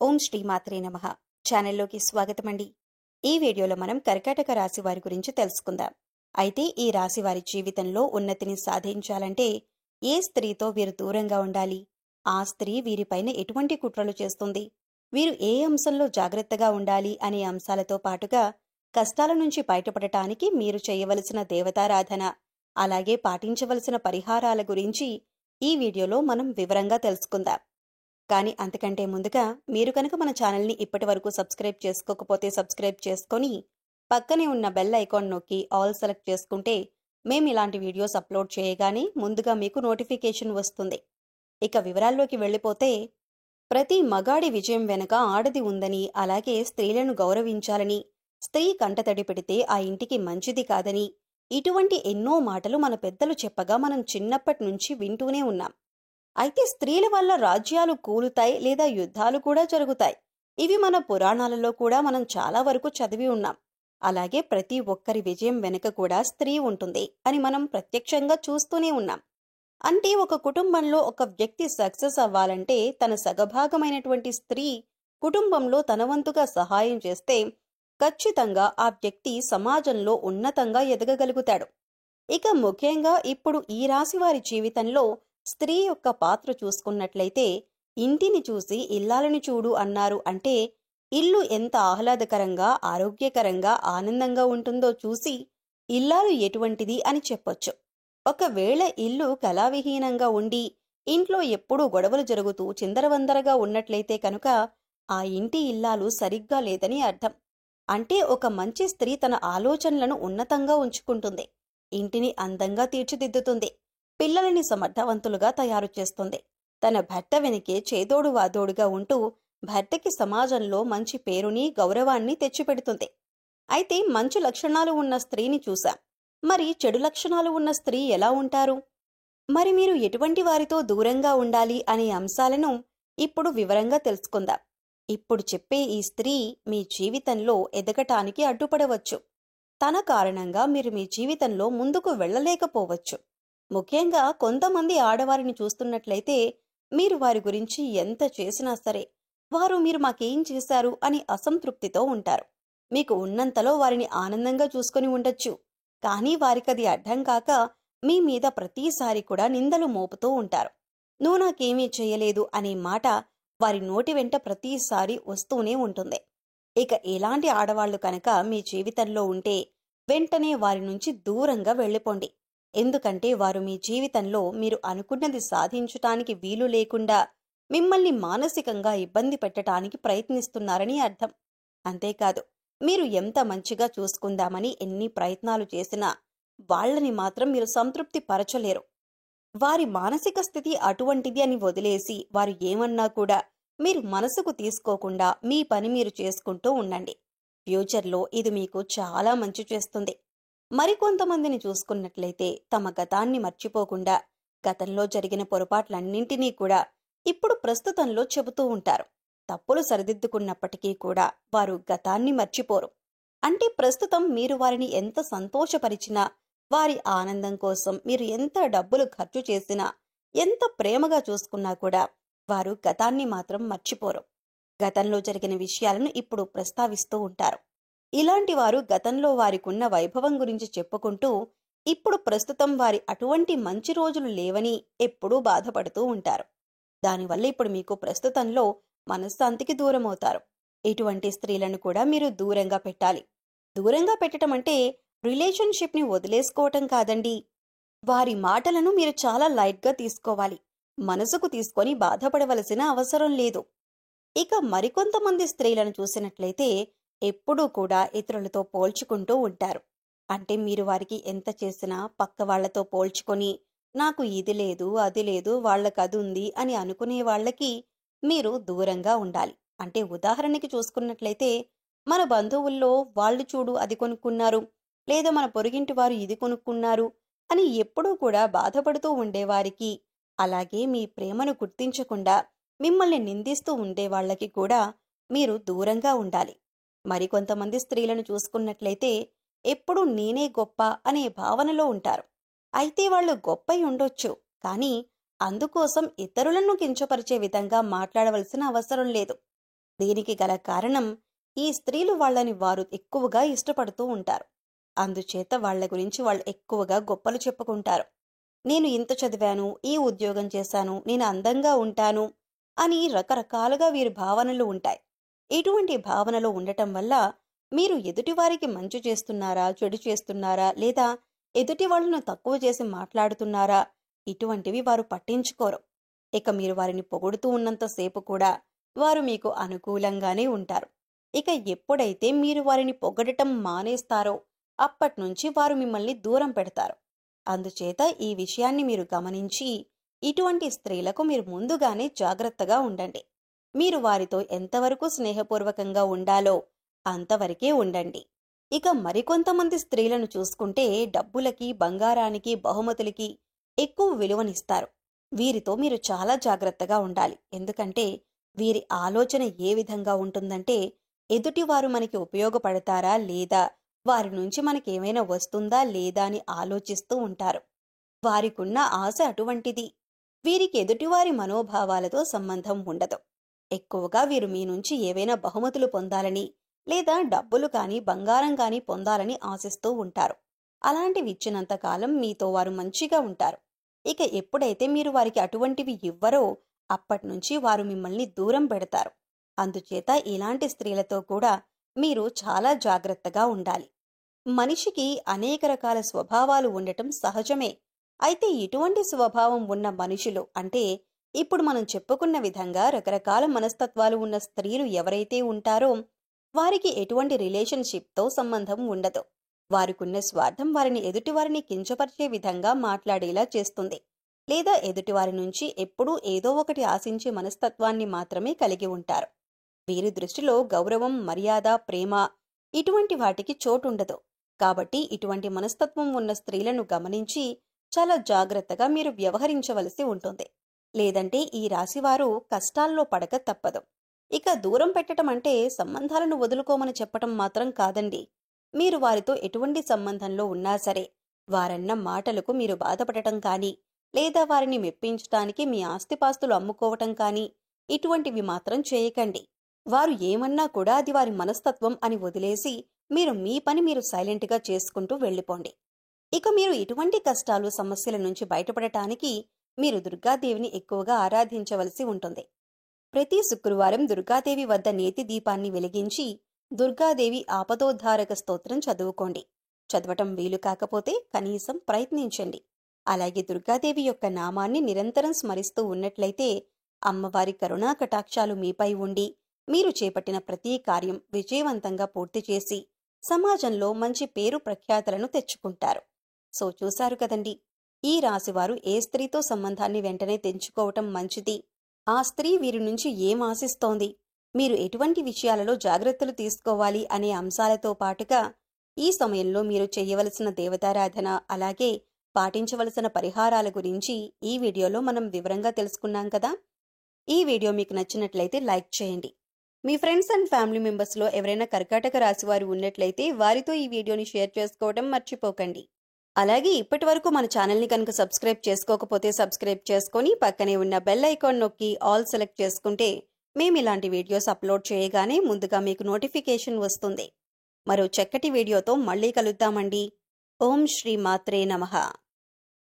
ఓం శ్రీ మాత్రే నమః. ఛానల్లోకి స్వాగతమండి. ఈ వీడియోలో మనం కర్కాటక రాశి వారి గురించి తెలుసుకుందాం. అయితే ఈ రాశి వారి జీవితంలో ఉన్నతిని సాధించాలంటే ఏ స్త్రీతో వీరు దూరంగా ఉండాలి, ఆ స్త్రీ వీరిపైన ఎటువంటి కుట్రలు చేస్తుంది, వీరు ఏ అంశంలో జాగ్రత్తగా ఉండాలి అనే అంశాలతో పాటుగా కష్టాల నుంచి బయటపడటానికి మీరు చేయవలసిన దేవతారాధన, అలాగే పాటించవలసిన పరిహారాల గురించి ఈ వీడియోలో మనం వివరంగా తెలుసుకుందాం. కానీ అంతకంటే ముందుగా మీరు కనుక మన ఛానల్ని ఇప్పటి వరకు సబ్స్క్రైబ్ చేసుకోకపోతే సబ్స్క్రైబ్ చేసుకొని పక్కనే ఉన్న బెల్ ఐకాన్ నొక్కి ఆల్ సెలెక్ట్ చేసుకుంటే మేము ఇలాంటి వీడియోస్ అప్లోడ్ చేయగానే ముందుగా మీకు నోటిఫికేషన్ వస్తుంది. ఇక వివరాల్లోకి వెళ్ళిపోతే, ప్రతి మగాడి విజయం వెనుక ఆడది ఉందని, అలాగే స్త్రీలను గౌరవించాలని, స్త్రీ కంటతడి పెడితే ఆ ఇంటికి మంచిది కాదని, ఇటువంటి ఎన్నో మాటలు మన పెద్దలు చెప్పగా మనం చిన్నప్పటి నుంచి వింటూనే ఉన్నాం. అయితే స్త్రీల వల్ల రాజ్యాలు కూలుతాయి లేదా యుద్ధాలు కూడా జరుగుతాయి. ఇవి మన పురాణాలలో కూడా మనం చాలా వరకు చదివి ఉన్నాం. అలాగే ప్రతి ఒక్కరి విజయం వెనుక కూడా స్త్రీ ఉంటుంది అని మనం ప్రత్యక్షంగా చూస్తూనే ఉన్నాం. అంటే ఒక కుటుంబంలో ఒక వ్యక్తి సక్సెస్ అవ్వాలంటే తన సగభాగమైనటువంటి స్త్రీ కుటుంబంలో తన వంతుగా సహాయం చేస్తే ఖచ్చితంగా ఆ వ్యక్తి సమాజంలో ఉన్నతంగా ఎదగగలుగుతాడు. ఇక ముఖ్యంగా ఇప్పుడు ఈ రాశి వారి జీవితంలో స్త్రీ యొక్క పాత్ర చూసుకున్నట్లయితే, ఇంటిని చూసి ఇల్లాలని చూడు అన్నారు. అంటే ఇల్లు ఎంత ఆహ్లాదకరంగా, ఆరోగ్యకరంగా, ఆనందంగా ఉంటుందో చూసి ఇల్లాలు ఎటువంటిది అని చెప్పొచ్చు. ఒకవేళ ఇల్లు కళావిహీనంగా ఉండి ఇంట్లో ఎప్పుడూ గొడవలు జరుగుతూ చిందరవందరగా ఉన్నట్లయితే కనుక ఆ ఇంటి ఇల్లాలు సరిగ్గా లేదని అర్థం. అంటే ఒక మంచి స్త్రీ తన ఆలోచనలను ఉన్నతంగా ఉంచుకుంటుంది, ఇంటిని అందంగా తీర్చిదిద్దుతుంది, పిల్లలని సమర్థవంతులుగా తయారు చేస్తుంది, తన భర్త వెనకే చేదోడు వాదోడుగా ఉంటూ భర్తకి సమాజంలో మంచి పేరుని, గౌరవాన్ని తెచ్చిపెడుతుంది. అయితే మంచి లక్షణాలు ఉన్న స్త్రీని చూశాం. మరి చెడు లక్షణాలు ఉన్న స్త్రీ ఎలా ఉంటారు? మరి మీరు ఎటువంటి వారితో దూరంగా ఉండాలి అనే అంశాలను ఇప్పుడు వివరంగా తెలుసుకుందాం. ఇప్పుడు చెప్పే ఈ స్త్రీ మీ జీవితంలో ఎదగటానికి అడ్డుపడవచ్చు. తన కారణంగా మీరు మీ జీవితంలో ముందుకు వెళ్ళలేకపోవచ్చు. ముఖ్యంగా కొంతమంది ఆడవారిని చూస్తున్నట్లయితే మీరు వారి గురించి ఎంత చేసినా సరే వారు మీరు మాకేం చేశారు అని అసంతృప్తితో ఉంటారు. మీకు ఉన్నంతలో వారిని ఆనందంగా చూసుకొని ఉండొచ్చు, కానీ వారికది అర్థం కాక మీ మీద ప్రతిసారి కూడా నిందలు మోపుతూ ఉంటారు. నువ్వు నాకేమీ చేయలేదు అనే మాట వారి నోటి వెంట ప్రతిసారి వస్తూనే ఉంటుంది. ఇక ఇలాంటి ఆడవాళ్లు కనుక మీ జీవితంలో ఉంటే వెంటనే వారి నుంచి దూరంగా వెళ్ళిపోండి. ఎందుకంటే వారు మీ జీవితంలో మీరు అనుకున్నది సాధించటానికి వీలు లేకుండా మిమ్మల్ని మానసికంగా ఇబ్బంది పెట్టడానికి ప్రయత్నిస్తున్నారని అర్థం. అంతేకాదు, మీరు ఎంత మంచిగా చూసుకుందామని ఎన్ని ప్రయత్నాలు చేసినా వాళ్లని మాత్రం మీరు సంతృప్తి పరచలేరు. వారి మానసిక స్థితి అటువంటిది అని వదిలేసి వారు ఏమన్నా కూడా మీరు మనసుకు తీసుకోకుండా మీ పని మీరు చేసుకుంటూ ఉండండి. ఫ్యూచర్లో ఇది మీకు చాలా మంచి చేస్తుంది. మరికొంతమందిని చూసుకున్నట్లయితే తమ గతాన్ని మర్చిపోకుండా గతంలో జరిగిన పొరపాట్లన్నింటినీ కూడా ఇప్పుడు ప్రస్తుతంలో చెబుతూ ఉంటారు. తప్పులు సరిదిద్దుకున్నప్పటికీ కూడా వారు గతాన్ని మర్చిపోరు. అంటే ప్రస్తుతం మీరు వారిని ఎంత సంతోషపరిచినా, వారి ఆనందం కోసం మీరు ఎంత డబ్బులు ఖర్చు చేసినా, ఎంత ప్రేమగా చూసుకున్నా కూడా వారు గతాన్ని మాత్రం మర్చిపోరు. గతంలో జరిగిన విషయాలను ఇప్పుడు ప్రస్తావిస్తూ ఉంటారు. ఇలాంటి వారు గతంలో వారికున్న వైభవం గురించి చెప్పుకుంటూ ఇప్పుడు ప్రస్తుతం వారి అటువంటి మంచి రోజులు లేవని ఎప్పుడూ బాధపడుతూ ఉంటారు. దానివల్ల ఇప్పుడు మీకు ప్రస్తుతంలో మనశ్శాంతికి దూరమవుతారు. ఇటువంటి స్త్రీలను కూడా మీరు దూరంగా పెట్టాలి. దూరంగా పెట్టడం అంటే రిలేషన్షిప్ని వదిలేసుకోవటం కాదండి. వారి మాటలను మీరు చాలా లైట్గా తీసుకోవాలి. మనసుకు తీసుకొని బాధపడవలసిన అవసరం లేదు. ఇక మరికొంతమంది స్త్రీలను చూసినట్లయితే ఎప్పుడూ కూడా ఇతరులతో పోల్చుకుంటూ ఉంటారు. అంటే మీరు వారికి ఎంత చేసినా పక్క వాళ్లతో పోల్చుకొని నాకు ఇది లేదు, అది లేదు, వాళ్లకు అది ఉంది అని అనుకునే వాళ్ళకి మీరు దూరంగా ఉండాలి. అంటే ఉదాహరణకి చూసుకున్నట్లయితే మన బంధువుల్లో వాళ్ళు చూడు అది కొనుక్కున్నారు, లేదా మన పొరుగింటి వారు ఇది కొనుక్కున్నారు అని ఎప్పుడూ కూడా బాధపడుతూ ఉండేవారికి, అలాగే మీ ప్రేమను గుర్తించకుండా మిమ్మల్ని నిందిస్తూ ఉండేవాళ్లకి కూడా మీరు దూరంగా ఉండాలి. మరికొంతమంది స్త్రీలను చూసుకున్నట్లయితే ఎప్పుడూ నేనే గొప్ప అనే భావనలో ఉంటారు. అయితే వాళ్ళు గొప్పై ఉండొచ్చు, కానీ అందుకోసం ఇతరులను కించపరిచే విధంగా మాట్లాడవలసిన అవసరం లేదు. దీనికి గల కారణం ఈ స్త్రీలు వాళ్ళని వారు ఎక్కువగా ఇష్టపడుతూ ఉంటారు. అందుచేత వాళ్ళ గురించి వాళ్ళు ఎక్కువగా గొప్పలు చెప్పుకుంటారు. నేను ఇంత చదివాను, ఈ ఉద్యోగం చేశాను, నేను అందంగా ఉంటాను అని రకరకాలుగా వీరి భావనలు ఉంటాయి. ఇటువంటి భావనలో ఉండటం వల్ల మీరు ఎదుటివారికి మంచి చేస్తున్నారా, చెడు చేస్తున్నారా, లేదా ఎదుటి వాళ్ళను తక్కువ చేసి మాట్లాడుతున్నారా, ఇటువంటివి వారు పట్టించుకోరు. ఇక మీరు వారిని పొగుడుతూ ఉన్నంతసేపు కూడా వారు మీకు అనుకూలంగానే ఉంటారు. ఇక ఎప్పుడైతే మీరు వారిని పొగడటం మానేస్తారో అప్పట్నుంచి వారు మిమ్మల్ని దూరం పెడతారు. అందుచేత ఈ విషయాన్ని మీరు గమనించి ఇటువంటి స్త్రీలకు మీరు ముందుగానే జాగ్రత్తగా ఉండండి. మీరు వారితో ఎంతవరకు స్నేహపూర్వకంగా ఉండాలో అంతవరకే ఉండండి. ఇక మరికొంతమంది స్త్రీలను చూసుకుంటే డబ్బులకి, బంగారానికి, బహుమతులకి ఎక్కువ విలువనిస్తారు. వీరితో మీరు చాలా జాగ్రత్తగా ఉండాలి. ఎందుకంటే వీరి ఆలోచన ఏ విధంగా ఉంటుందంటే, ఎదుటివారు మనకి ఉపయోగపడతారా లేదా, వారి నుంచి మనకేమైనా వస్తుందా లేదా అని ఆలోచిస్తూ ఉంటారు. వారికున్న ఆశ అటువంటిది. వీరికి ఎదుటివారి మనోభావాలతో సంబంధం ఉండదు. ఎక్కువగా వీరు మీ నుంచి ఏవైనా బహుమతులు పొందాలని లేదా డబ్బులు కానీ బంగారం కానీ పొందాలని ఆశిస్తూ ఉంటారు. అలాంటివి ఇచ్చినంతకాలం మీతో వారు మంచిగా ఉంటారు. ఇక ఎప్పుడైతే మీరు వారికి అటువంటివి ఇవ్వరో అప్పట్నుంచి వారు మిమ్మల్ని దూరం పెడతారు. అందుచేత ఇలాంటి స్త్రీలతో కూడా మీరు చాలా జాగ్రత్తగా ఉండాలి. మనిషికి అనేక రకాల స్వభావాలు ఉండటం సహజమే. అయితే ఇటువంటి స్వభావం ఉన్న మనుషులు అంటే ఇప్పుడు మనం చెప్పుకున్న విధంగా రకరకాల మనస్తత్వాలు ఉన్న స్త్రీలు ఎవరైతే ఉంటారో వారికి ఎటువంటి రిలేషన్షిప్తో సంబంధం ఉండదు. వారికున్న స్వార్థం వారిని ఎదుటివారిని కించపరిచే విధంగా మాట్లాడేలా చేస్తుంది. లేదా ఎదుటివారి నుంచి ఎప్పుడూ ఏదో ఒకటి ఆశించే మనస్తత్వాన్ని మాత్రమే కలిగి ఉంటారు. వీరి దృష్టిలో గౌరవం, మర్యాద, ప్రేమ ఇటువంటి వాటికి చోటుండదు. కాబట్టి ఇటువంటి మనస్తత్వం ఉన్న స్త్రీలను గమనించి చాలా జాగ్రత్తగా మీరు వ్యవహరించవలసి ఉంటుంది. లేదంటే ఈ రాశివారు కష్టాల్లో పడక తప్పదు. ఇక దూరం పెట్టడం అంటే సంబంధాలను వదులుకోమని చెప్పటం మాత్రం కాదండి. మీరు వారితో ఎటువంటి సంబంధంలో ఉన్నా సరే వారన్న మాటలకు మీరు బాధపడటం కానీ, లేదా వారిని మెప్పించటానికి మీ ఆస్తిపాస్తులు అమ్ముకోవటం కానీ ఇటువంటివి మాత్రం చేయకండి. వారు ఏమన్నా కూడా అది వారి మనస్తత్వం అని వదిలేసి మీరు మీ పని మీరు సైలెంట్గా చేసుకుంటూ వెళ్ళిపోండి. ఇక మీరు ఇటువంటి కష్టాలు, సమస్యల నుంచి బయటపడటానికి మీరు దుర్గాదేవిని ఎక్కువగా ఆరాధించవలసి ఉంటుంది. ప్రతి శుక్రవారం దుర్గాదేవి వద్ద నేతి దీపాన్ని వెలిగించి దుర్గాదేవి ఆపదోద్ధారక స్తోత్రం చదువుకోండి. చదవటం వీలు కాకపోతే కనీసం ప్రయత్నించండి. అలాగే దుర్గాదేవి యొక్క నామాన్ని నిరంతరం స్మరిస్తూ ఉన్నట్లయితే అమ్మవారి కరుణా కటాక్షాలు మీపై ఉండి మీరు చేపట్టిన ప్రతి కార్యం విజయవంతంగా పూర్తి చేసి సమాజంలో మంచి పేరు ప్రఖ్యాతలను తెచ్చుకుంటారు. సో చూశారు కదండి, ఈ రాశివారు ఏ స్త్రీతో సంబంధాన్ని వెంటనే తెంచుకోవటం మంచిది, ఆ స్త్రీ వీరి నుంచి ఏం ఆశిస్తోంది, మీరు ఎటువంటి విషయాలలో జాగ్రత్తలు తీసుకోవాలి అనే అంశాలతో పాటుగా ఈ సమయంలో మీరు చేయవలసిన దేవతారాధన, అలాగే పాటించవలసిన పరిహారాల గురించి ఈ వీడియోలో మనం వివరంగా తెలుసుకున్నాం కదా. ఈ వీడియో మీకు నచ్చినట్లయితే లైక్ చేయండి. మీ ఫ్రెండ్స్ అండ్ ఫ్యామిలీ మెంబర్స్లో ఎవరైనా కర్కాటక రాశి వారు ఉన్నట్లయితే వారితో ఈ వీడియోని షేర్ చేసుకోవడం మర్చిపోకండి. అలాగే ఇప్పటి వరకు మన ఛానల్ని కనుక సబ్స్క్రైబ్ చేసుకోకపోతే సబ్స్క్రైబ్ చేసుకొని పక్కనే ఉన్న బెల్ ఐకాన్ నొక్కి ఆల్ సెలెక్ట్ చేసుకుంటే మేము ఇలాంటి వీడియోస్ అప్లోడ్ చేయగానే ముందుగా మీకు నోటిఫికేషన్ వస్తుంది. మరో చక్కటి వీడియోతో మళ్ళీ కలుద్దామండి. ఓం శ్రీ మాత్రే నమః.